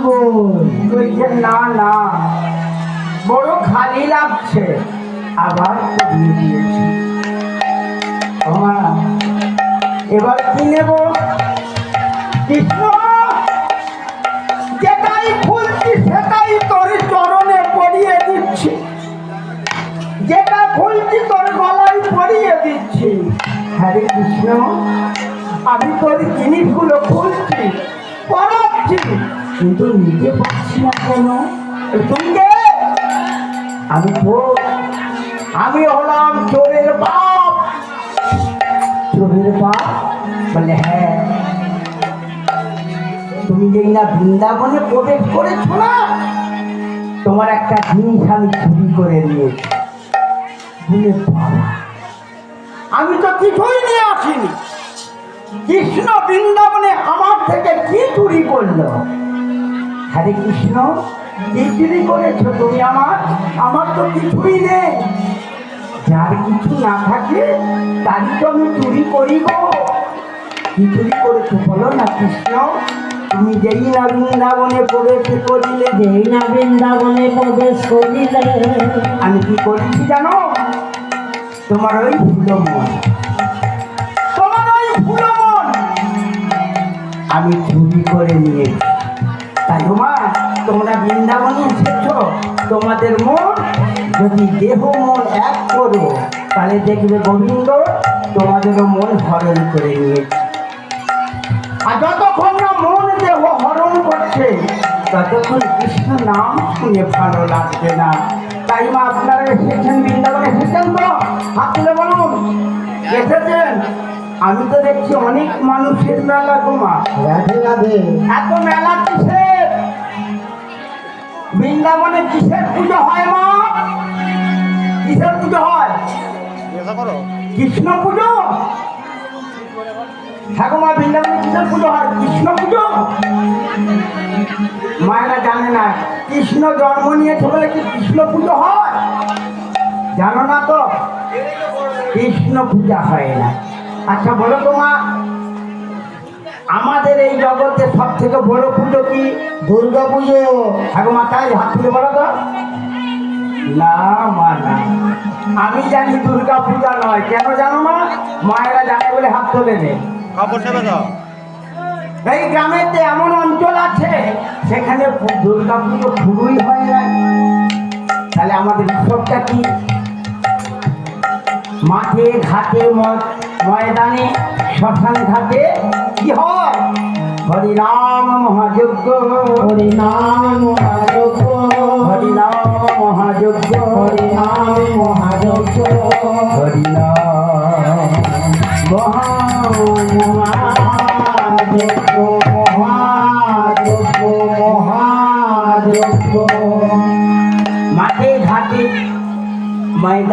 বলছে না না বড় খালি লাগছে, আবার করিয়ে দিয়েছি। এবার কি নেব? কৃষ্ণ, যেটাই খুলছি সেটাই তোর চরণে পড়িয়ে দিচ্ছি, যেটা খুলছি তোর গলায় পড়িয়ে দিচ্ছি। হরে কৃষ্ণ, আমি তোর জিনিসগুলো খুলছি, পড়াচ্ছি, কিন্তু নিজে পাচ্ছি না কেন? তুমি কে? আমি চোর, আমি হলাম চোরের বাপ। চোরের বাপ? বলে হ্যাঁ। তুমি যেই না বৃন্দাবনে প্রবেশ করেছ না, তোমার একটা জিনিস আমি চুরি করে নিয়েছি। বলে বাবা, আমি তো কিছুই নিয়ে আসিনি। কৃষ্ণ বৃন্দাবনে আমার থেকে কি চুরি করলো? হরে কৃষ্ণ, কি চুরি করেছ তুমি আমার? আমার তো কিছুই নেই। যার কিছু না থাকে তারই তো আমি চুরি করিব। কি চুরি করেছো বলো না কৃষ্ণ? তুমি যেই না বৃন্দাবনে প্রবেশ করিলে, যেই না বৃন্দাবনে প্রবেশ করিলে, আমি কি করেছি জানো? তোমার ওই ফুলো মন, তোমার ওই ফুলো মন আমি চুরি করে নিয়েছি। তাই মা, তোমরা বৃন্দাবনে এসেছ, তোমাদের মন যদি দেহ মন এক করো, তাহলে দেখবে গোবিন্দ তোমাদেরও মন হরণ করে নিয়েছে। আর যতক্ষণ না মন দেহ হরণ করছে, ততক্ষণ কৃষ্ণ নাম শুনে ভালো লাগবে না। তাই মা, আপনারা এসেছেন বৃন্দাবনে, এসেছেন তো? হাত তুলে বলুন এসেছেন। আমি তো দেখছি অনেক মানুষের মেলা গো মা। রাধে রাধে। এত মেলা কিসের? বৃন্দাবনে কিসের পুজো হয় মা? কিসের পুজো হয়? কৃষ্ণ পুজো। হ্যাঁ গো মা, বৃন্দাবনে কিসের পুজো হয়? কৃষ্ণ পুজো। মায়েরা জানে না কৃষ্ণ জন্ম নিয়েছে বলে কি কৃষ্ণ পুজো হয়? জানো না তো, কৃষ্ণ পূজা হয় না। আচ্ছা বলো তো মা, আমাদের এই জগতে সব থেকে বড় পুজো কি? দুর্গা পুজো। ঠাকুর মাথায় হাত তুলে বলো তো। না মা না, আমি জানি দুর্গা পূজা নয়। কেন জানো মা? মায়েরা জানে বলে হাত তোলে নে। এই গ্রামেতে এমন অঞ্চল আছে সেখানে দুর্গা পুজো শুরুই হয় না। তাহলে আমাদের উৎসবটা কি? মাঠে ঘাটে ময়দানে শ্মশান ঘাটে কি হয়? হরিনাম মহাযজ্ঞ, হরিনাম মহাযজ্ঞ, হরিনাম মহাযজ্ঞ, হরিনাম মহাযজ্ঞ, হরিনাম মহাযজ্ঞ, মহাযজ্ঞ, মহাযজ্ঞ। মাঠে ঘাটে ময়দানে